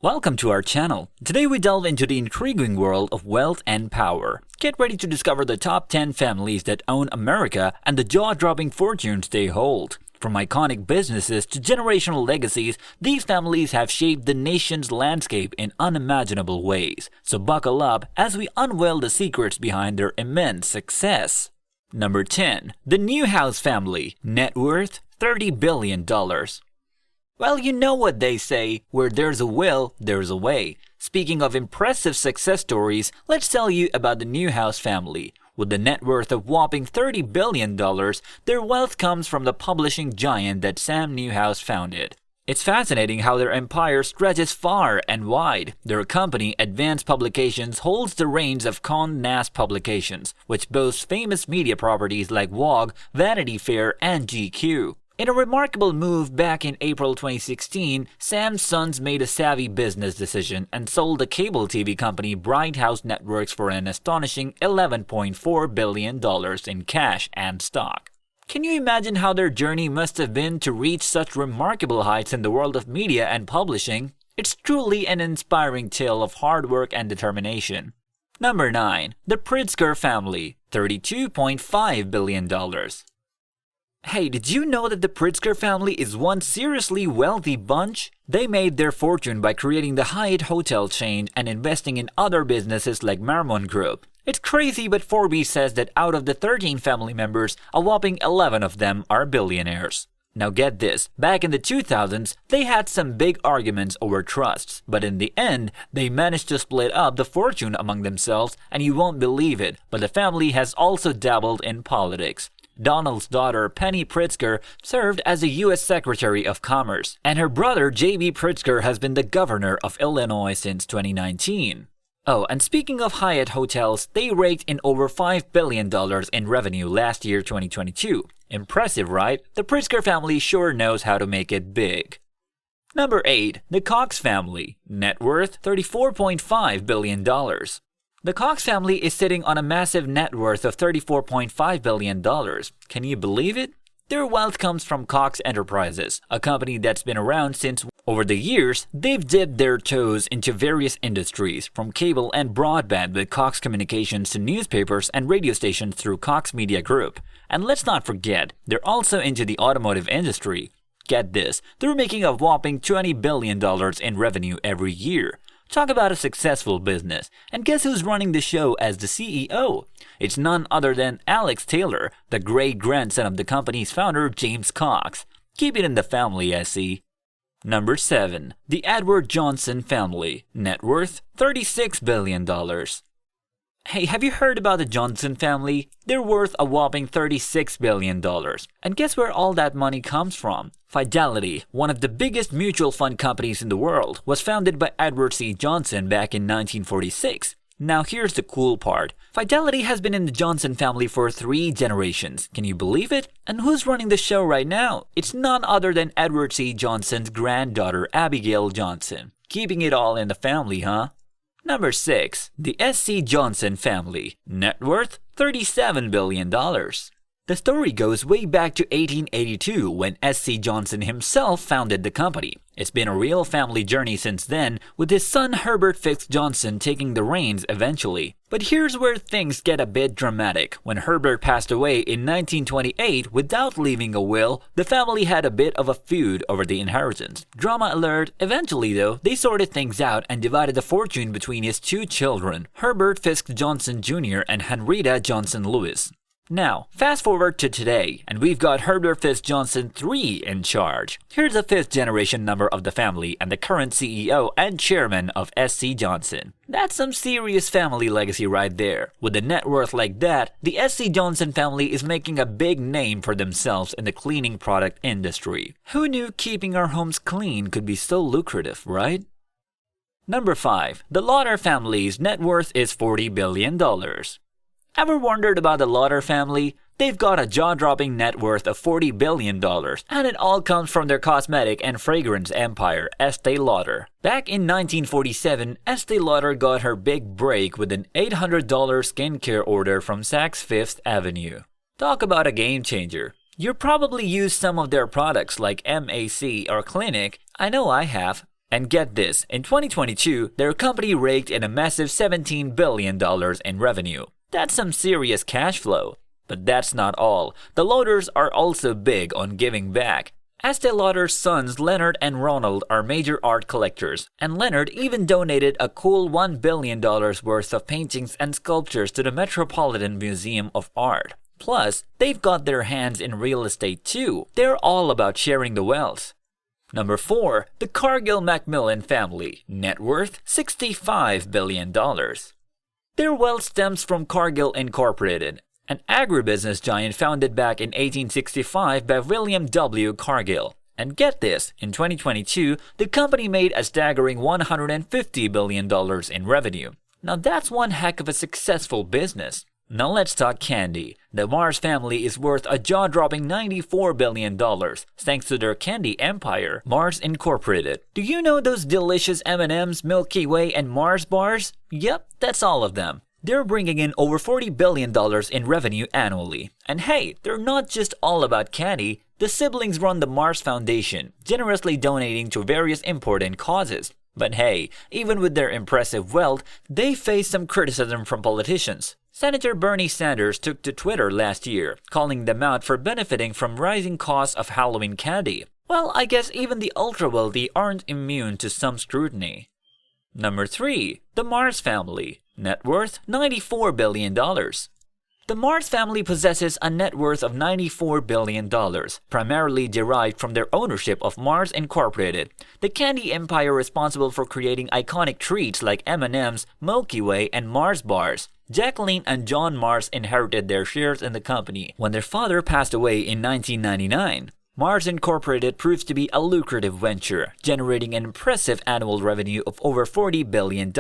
Welcome to our channel. Today we delve into the intriguing world of wealth and power. Get ready to discover the top 10 families that own America and the jaw-dropping fortunes they hold. From iconic businesses to generational legacies, these families have shaped the nation's landscape in unimaginable ways. So buckle up as we unveil the secrets behind their immense success. Number 10. The Newhouse Family. Net worth $30 billion. Well, you know what they say, where there's a will, there's a way. Speaking of impressive success stories, let's tell you about the Newhouse family. With a net worth of whopping $30 billion, their wealth comes from the publishing giant that Sam Newhouse founded. It's fascinating how their empire stretches far and wide. Their company, Advanced Publications, holds the reins of Condé Nast Publications, which boasts famous media properties like Vogue, Vanity Fair, and GQ. In a remarkable move back in April 2016, Sam's sons made a savvy business decision and sold the cable TV company Bright House Networks for an astonishing $11.4 billion in cash and stock. Can you imagine how their journey must have been to reach such remarkable heights in the world of media and publishing? It's truly an inspiring tale of hard work and determination. Number 9. The Pritzker Family. $32.5 billion. Hey, did you know that the Pritzker family is one seriously wealthy bunch? They made their fortune by creating the Hyatt hotel chain and investing in other businesses like Marmon Group. It's crazy, but Forbes says that out of the 13 family members, a whopping 11 of them are billionaires. Now get this, back in the 2000s, they had some big arguments over trusts, but in the end, they managed to split up the fortune among themselves, and you won't believe it, but the family has also dabbled in politics. Donald's daughter, Penny Pritzker, served as a U.S. Secretary of Commerce, and her brother, J.B. Pritzker, has been the governor of Illinois since 2019. Oh, and speaking of Hyatt hotels, they raked in over $5 billion in revenue last year, 2022. Impressive, right? The Pritzker family sure knows how to make it big. Number 8. The Cox Family. Net worth $34.5 billion. The Cox family is sitting on a massive net worth of $34.5 billion. Can you believe it? Their wealth comes from Cox Enterprises, a company that's been around since. Over the years, they've dipped their toes into various industries, from cable and broadband with Cox Communications to newspapers and radio stations through Cox Media Group. And let's not forget, they're also into the automotive industry. Get this, they're making a whopping $20 billion in revenue every year. Talk about a successful business. And guess who's running the show as the CEO? It's none other than Alex Taylor, the great-grandson of the company's founder, James Cox. Keep it in the family, I see. Number 7. The Edward Johnson Family. Net worth $36 billion. Hey, have you heard about the Johnson family? They're worth a whopping $36 billion. And guess where all that money comes from? Fidelity, one of the biggest mutual fund companies in the world, was founded by Edward C. Johnson back in 1946. Now here's the cool part. Fidelity has been in the Johnson family for 3 generations. Can you believe it? And who's running the show right now? It's none other than Edward C. Johnson's granddaughter, Abigail Johnson. Keeping it all in the family, huh? Number 6. The S.C. Johnson Family. Net worth $37 billion. The story goes way back to 1882 when S.C. Johnson himself founded the company. It's been a real family journey since then, with his son Herbert Fitz Johnson taking the reins eventually. But here's where things get a bit dramatic. When Herbert passed away in 1928 without leaving a will, the family had a bit of a feud over the inheritance. Drama alert. Eventually though, they sorted things out and divided the fortune between his 2 children, Herbert Fisk Johnson Jr. and Henrietta Johnson Lewis. Now, fast forward to today, and we've got Herbert Fitz Johnson III in charge. Here's the 5th generation member of the family and the current CEO and chairman of S.C. Johnson. That's some serious family legacy right there. With a net worth like that, the S.C. Johnson family is making a big name for themselves in the cleaning product industry. Who knew keeping our homes clean could be so lucrative, right? Number 5. The Lauder family's net worth is $40 billion. Ever wondered about the Lauder family? They've got a jaw-dropping net worth of $40 billion, and it all comes from their cosmetic and fragrance empire, Estee Lauder. Back in 1947, Estee Lauder got her big break with an $800 skincare order from Saks Fifth Avenue. Talk about a game changer. You probably used some of their products like MAC or Clinique. I know I have. And get this, in 2022, their company raked in a massive $17 billion in revenue. That's some serious cash flow. But that's not all. The Lauders are also big on giving back. Estee Lauder's sons Leonard and Ronald are major art collectors, and Leonard even donated a cool $1 billion worth of paintings and sculptures to the Metropolitan Museum of Art. Plus, they've got their hands in real estate too. They're all about sharing the wealth. Number 4. The Cargill family. Net worth $65 billion. Their wealth stems from Cargill Incorporated, an agribusiness giant founded back in 1865 by William W. Cargill. And get this, in 2022, the company made a staggering $150 billion in revenue. Now that's one heck of a successful business. Now let's talk candy. The Mars family is worth a jaw-dropping $94 billion thanks to their candy empire, Mars Incorporated. Do you know those delicious M&Ms, Milky Way, and Mars bars? Yep, that's all of them. They're bringing in over $40 billion in revenue annually. And hey, they're not just all about candy. The siblings run the Mars Foundation, generously donating to various important causes. But hey, even with their impressive wealth, they face some criticism from politicians. Senator Bernie Sanders took to Twitter last year, calling them out for benefiting from rising costs of Halloween candy. Well, I guess even the ultra-wealthy aren't immune to some scrutiny. Number 3. The Mars family. Net worth $94 billion. The Mars family possesses a net worth of $94 billion, primarily derived from their ownership of Mars Incorporated, the candy empire responsible for creating iconic treats like M&M's, Milky Way, and Mars bars. Jacqueline and John Mars inherited their shares in the company when their father passed away in 1999. Mars Incorporated proves to be a lucrative venture, generating an impressive annual revenue of over $40 billion.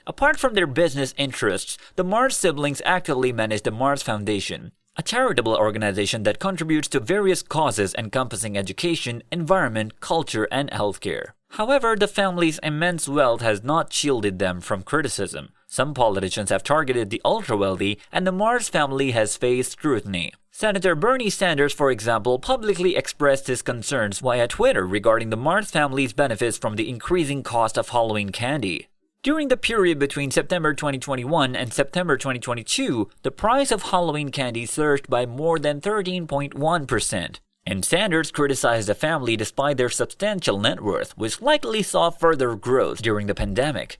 Apart from their business interests, the Mars siblings actively manage the Mars Foundation, a charitable organization that contributes to various causes encompassing education, environment, culture, and healthcare. However, the family's immense wealth has not shielded them from criticism. Some politicians have targeted the ultra-wealthy, and the Mars family has faced scrutiny. Senator Bernie Sanders, for example, publicly expressed his concerns via Twitter regarding the Mars family's benefits from the increasing cost of Halloween candy. During the period between September 2021 and September 2022, the price of Halloween candy surged by more than 13.1%. And Sanders criticized the family despite their substantial net worth, which likely saw further growth during the pandemic.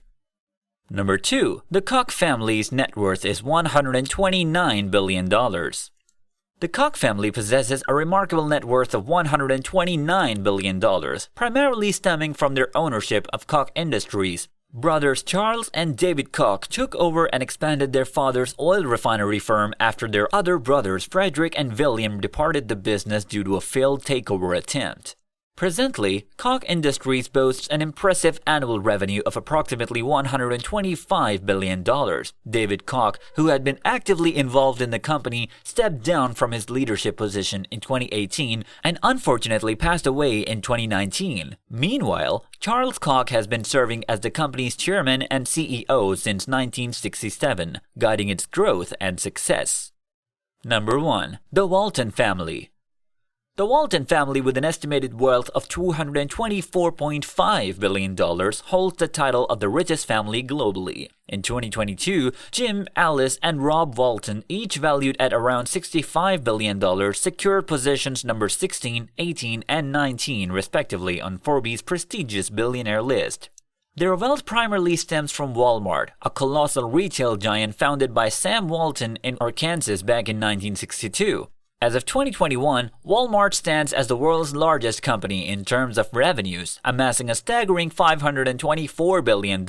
Number 2. The Cox family's net worth is $129 billion. The Cox family possesses a remarkable net worth of $129 billion, primarily stemming from their ownership of Cox Industries. Brothers Charles and David Cox took over and expanded their father's oil refinery firm after their other brothers Frederick and William departed the business due to a failed takeover attempt. Presently, Cox Industries boasts an impressive annual revenue of approximately $125 billion. David Cox, who had been actively involved in the company, stepped down from his leadership position in 2018 and unfortunately passed away in 2019. Meanwhile, Charles Cox has been serving as the company's chairman and CEO since 1967, guiding its growth and success. Number 1. The Walton Family. The Walton family, with an estimated wealth of $224.5 billion, holds the title of the richest family globally. In 2022, Jim, Alice, and Rob Walton, each valued at around $65 billion, secured positions number 16, 18, and 19, respectively, on Forbes' prestigious billionaire list. Their wealth primarily stems from Walmart, a colossal retail giant founded by Sam Walton in Arkansas back in 1962. As of 2021, Walmart stands as the world's largest company in terms of revenues, amassing a staggering $524 billion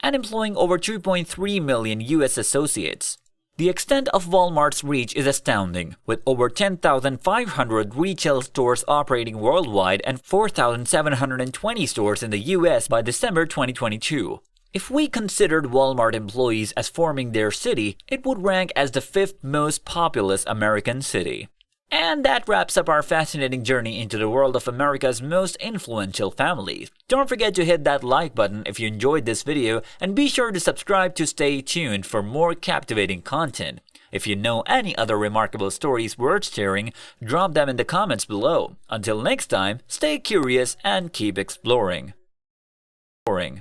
and employing over 2.3 million U.S. associates. The extent of Walmart's reach is astounding, with over 10,500 retail stores operating worldwide and 4,720 stores in the U.S. by December 2022. If we considered Walmart employees as forming their city, it would rank as the 5th most populous American city. And that wraps up our fascinating journey into the world of America's most influential families. Don't forget to hit that like button if you enjoyed this video, and be sure to subscribe to stay tuned for more captivating content. If you know any other remarkable stories worth sharing, drop them in the comments below. Until next time, stay curious and keep exploring. boring.